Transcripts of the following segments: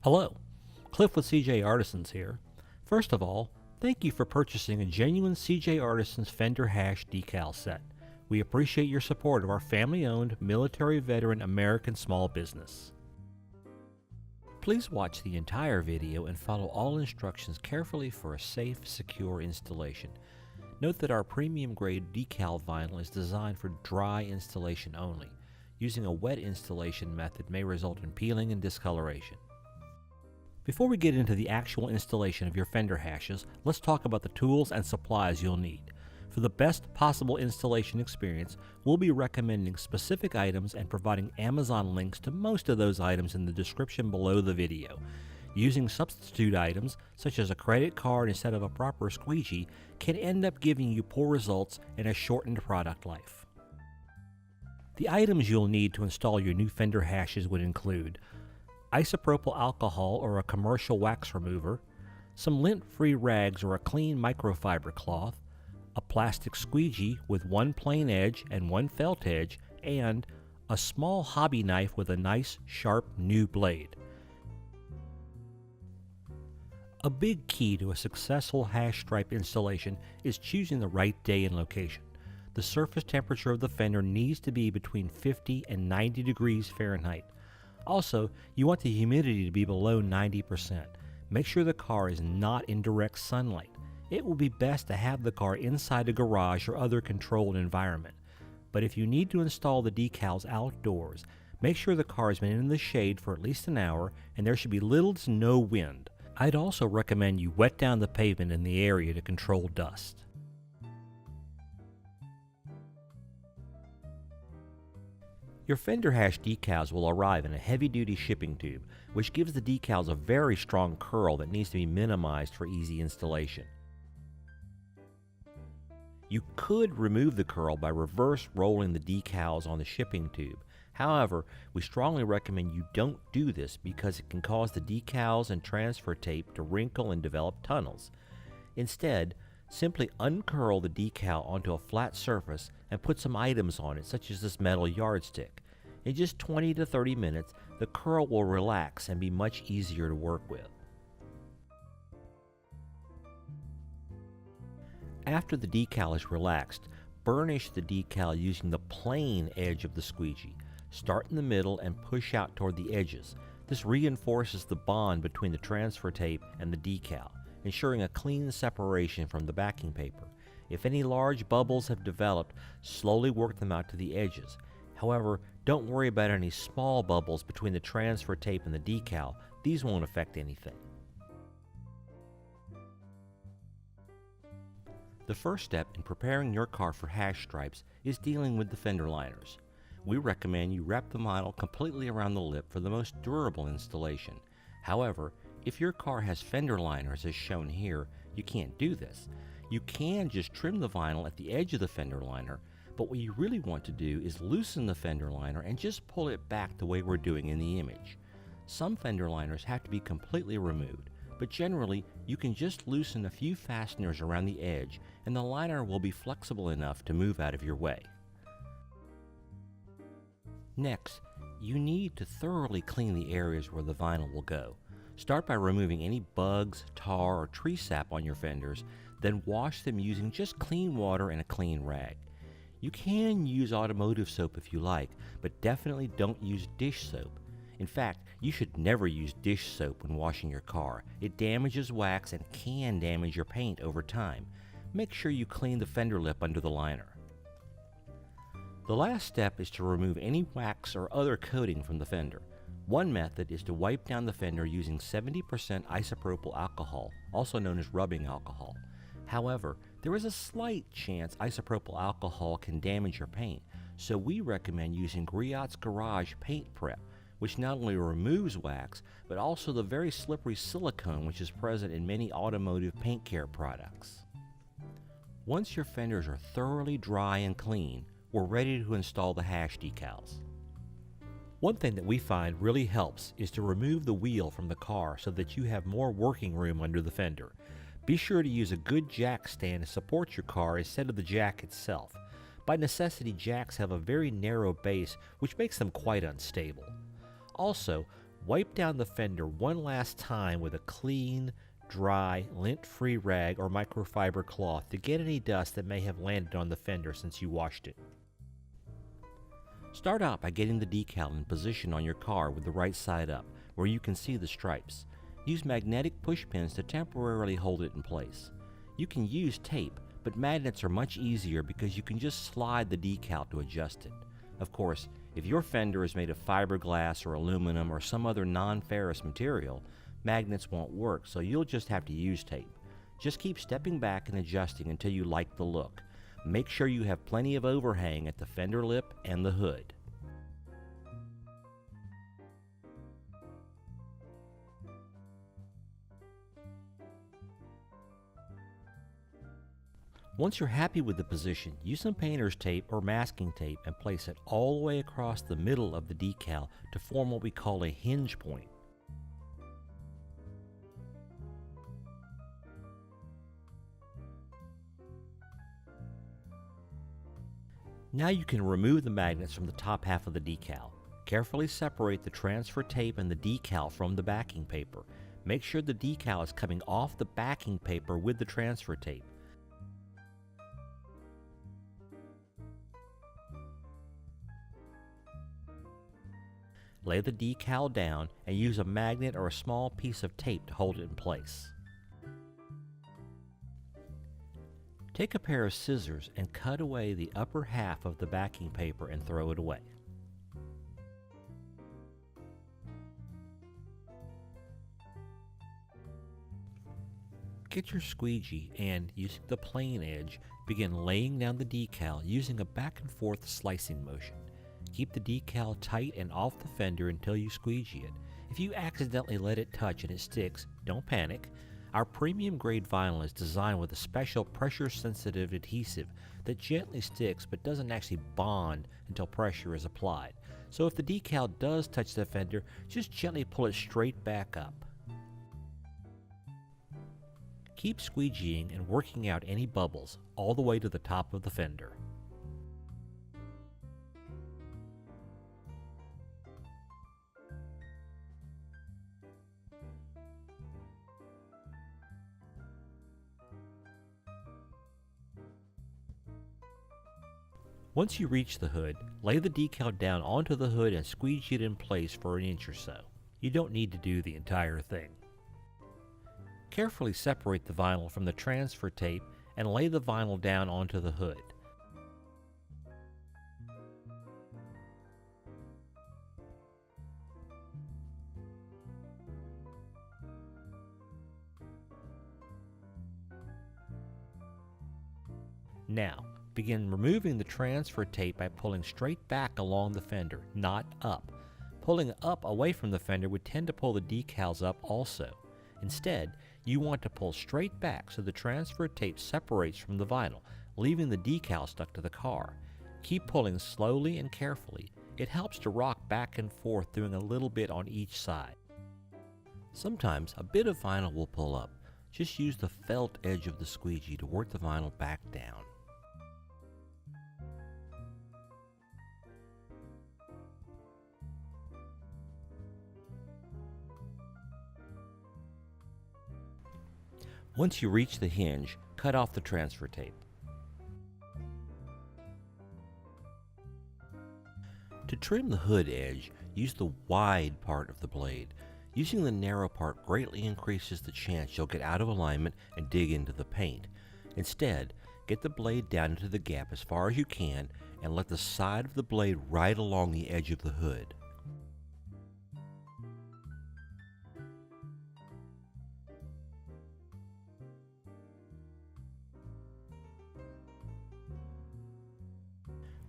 Hello, Cliff with CJ Artisans here. First of all, thank you for purchasing a genuine CJ Artisans Fender Hash decal set. We appreciate your support of our family-owned, military veteran American small business. Please watch the entire video and follow all instructions carefully for a safe, secure installation. Note that our premium-grade decal vinyl is designed for dry installation only. Using a wet installation method may result in peeling and discoloration. Before we get into the actual installation of your Fender hashes, let's talk about the tools and supplies you'll need. For the best possible installation experience, we'll be recommending specific items and providing Amazon links to most of those items in the description below the video. Using substitute items, such as a credit card instead of a proper squeegee, can end up giving you poor results and a shortened product life. The items you'll need to install your new Fender hashes would include isopropyl alcohol or a commercial wax remover, some lint-free rags or a clean microfiber cloth, a plastic squeegee with one plain edge and one felt edge, and a small hobby knife with a nice, sharp, new blade. A big key to a successful hash stripe installation is choosing the right day and location. The surface temperature of the Fender needs to be between 50 and 90 degrees Fahrenheit. Also, you want the humidity to be below 90%. Make sure the car is not in direct sunlight. It will be best to have the car inside a garage or other controlled environment. But if you need to install the decals outdoors, make sure the car has been in the shade for at least an hour and there should be little to no wind. I'd also recommend you wet down the pavement in the area to control dust. Your Fender hash decals will arrive in a heavy-duty shipping tube, which gives the decals a very strong curl that needs to be minimized for easy installation. You could remove the curl by reverse rolling the decals on the shipping tube. However, we strongly recommend you don't do this because it can cause the decals and transfer tape to wrinkle and develop tunnels. Instead, simply uncurl the decal onto a flat surface and put some items on it, such as this metal yardstick. In just 20 to 30 minutes, the curl will relax and be much easier to work with. After the decal is relaxed, burnish the decal using the plain edge of the squeegee. Start in the middle and push out toward the edges. This reinforces the bond between the transfer tape and the decal, ensuring a clean separation from the backing paper. If any large bubbles have developed, slowly work them out to the edges. However, don't worry about any small bubbles between the transfer tape and the decal. These won't affect anything. The first step in preparing your car for hash stripes is dealing with the fender liners. We recommend you wrap the vinyl completely around the lip for the most durable installation. However, if your car has fender liners as shown here, you can't do this. You can just trim the vinyl at the edge of the fender liner, but what you really want to do is loosen the fender liner and just pull it back the way we're doing in the image. Some fender liners have to be completely removed, but generally you can just loosen a few fasteners around the edge and the liner will be flexible enough to move out of your way. Next, you need to thoroughly clean the areas where the vinyl will go. Start by removing any bugs, tar, or tree sap on your fenders, then wash them using just clean water and a clean rag. You can use automotive soap if you like, but definitely don't use dish soap. In fact, you should never use dish soap when washing your car. It damages wax and can damage your paint over time. Make sure you clean the fender lip under the liner. The last step is to remove any wax or other coating from the fender. One method is to wipe down the fender using 70% isopropyl alcohol, also known as rubbing alcohol. However, there is a slight chance isopropyl alcohol can damage your paint, so we recommend using Griot's Garage Paint Prep, which not only removes wax, but also the very slippery silicone which is present in many automotive paint care products. Once your fenders are thoroughly dry and clean, we're ready to install the hash decals. One thing that we find really helps is to remove the wheel from the car so that you have more working room under the fender. Be sure to use a good jack stand to support your car instead of the jack itself. By necessity, jacks have a very narrow base which makes them quite unstable. Also, Wipe down the fender one last time with a clean, dry, lint-free rag or microfiber cloth to get any dust that may have landed on the fender since you washed it. Start out by getting the decal in position on your car with the right side up, where you can see the stripes. Use magnetic push pins to temporarily hold it in place. You can use tape, but magnets are much easier because you can just slide the decal to adjust it. Of course, if your fender is made of fiberglass or aluminum or some other non-ferrous material, magnets won't work, so you'll just have to use tape. Just keep stepping back and adjusting until you like the look. Make sure you have plenty of overhang at the fender lip and the hood. Once you're happy with the position, use some painter's tape or masking tape and place it all the way across the middle of the decal to form what we call a hinge point. Now you can remove the magnets from the top half of the decal. Carefully separate the transfer tape and the decal from the backing paper. Make sure the decal is coming off the backing paper with the transfer tape. Lay the decal down and use a magnet or a small piece of tape to hold it in place. Take a pair of scissors and cut away the upper half of the backing paper and throw it away. Get your squeegee and, using the plane edge, begin laying down the decal using a back and forth slicing motion. Keep the decal tight and off the fender until you squeegee it. If you accidentally let it touch and it sticks, don't panic. Our premium grade vinyl is designed with a special pressure sensitive adhesive that gently sticks but doesn't actually bond until pressure is applied. So if the decal does touch the fender, just gently pull it straight back up. Keep squeegeeing and working out any bubbles all the way to the top of the fender. Once you reach the hood, lay the decal down onto the hood and squeegee it in place for an inch or so. You don't need to do the entire thing. Carefully separate the vinyl from the transfer tape and lay the vinyl down onto the hood. Now, begin removing the transfer tape by pulling straight back along the fender, not up. Pulling up away from the fender would tend to pull the decals up also. Instead, you want to pull straight back so the transfer tape separates from the vinyl, leaving the decal stuck to the car. Keep pulling slowly and carefully. It helps to rock back and forth, doing a little bit on each side. Sometimes a bit of vinyl will pull up. Just use the felt edge of the squeegee to work the vinyl back down. Once you reach the hinge, cut off the transfer tape. To trim the hood edge, use the wide part of the blade. Using the narrow part greatly increases the chance you'll get out of alignment and dig into the paint. Instead, get the blade down into the gap as far as you can and let the side of the blade ride along the edge of the hood.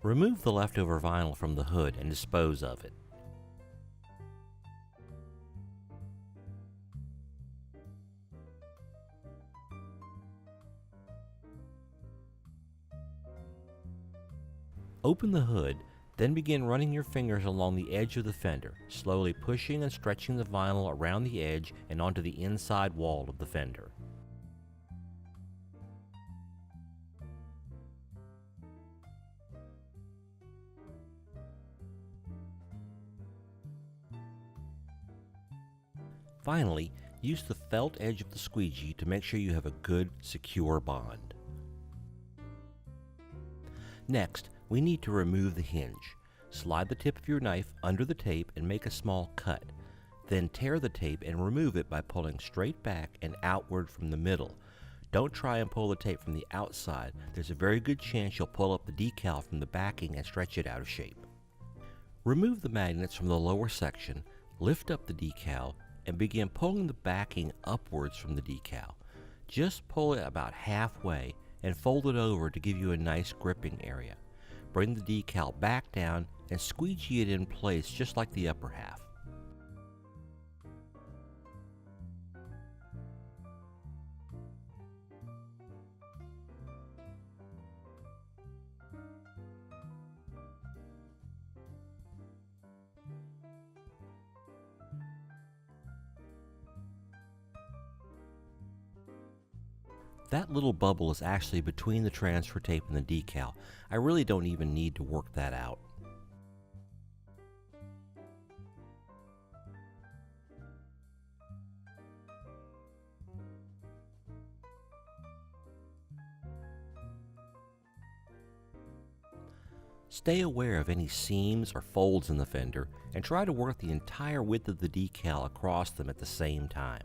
Remove the leftover vinyl from the hood and dispose of it. Open the hood, then begin running your fingers along the edge of the fender, slowly pushing and stretching the vinyl around the edge and onto the inside wall of the fender. Finally, use the felt edge of the squeegee to make sure you have a good, secure bond. Next, we need to remove the hinge. Slide the tip of your knife under the tape and make a small cut. Then tear the tape and remove it by pulling straight back and outward from the middle. Don't try and pull the tape from the outside. There's a very good chance you'll pull up the decal from the backing and stretch it out of shape. Remove the magnets from the lower section, lift up the decal, and begin pulling the backing upwards from the decal. Just pull it about halfway and fold it over to give you a nice gripping area. Bring the decal back down and squeegee it in place just like the upper half. That little bubble is actually between the transfer tape and the decal. I really don't even need to work that out. Stay aware of any seams or folds in the fender and try to work the entire width of the decal across them at the same time.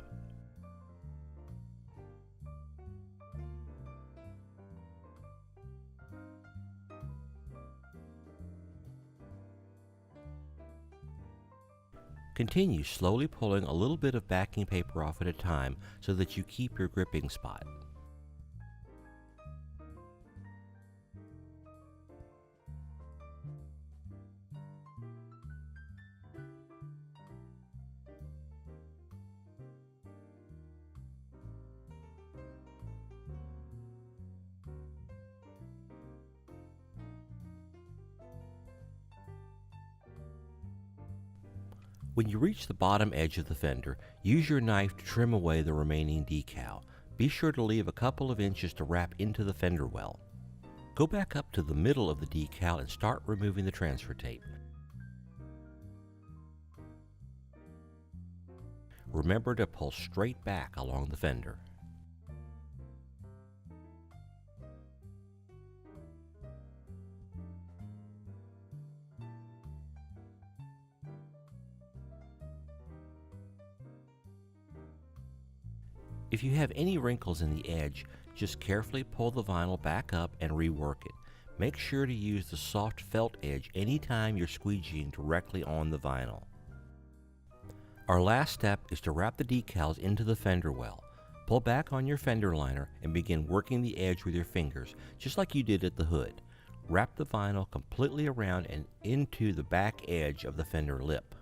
Continue slowly pulling a little bit of backing paper off at a time so that you keep your gripping spot. When you reach the bottom edge of the fender, use your knife to trim away the remaining decal. Be sure to leave a couple of inches to wrap into the fender well. Go back up to the middle of the decal and start removing the transfer tape. Remember to pull straight back along the fender. If you have any wrinkles in the edge, just carefully pull the vinyl back up and rework it. Make sure to use the soft felt edge anytime you're squeegeeing directly on the vinyl. Our last step is to wrap the decals into the fender well. Pull back on your fender liner and begin working the edge with your fingers, just like you did at the hood. Wrap the vinyl completely around and into the back edge of the fender lip.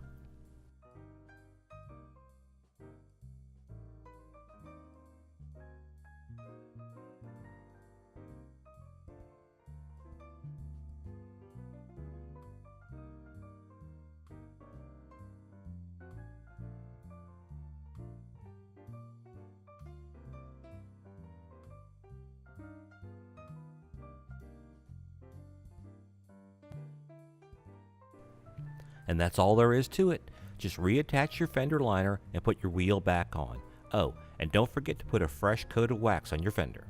And that's all there is to it. Just reattach your fender liner and put your wheel back on. Oh, and don't forget to put a fresh coat of wax on your fender.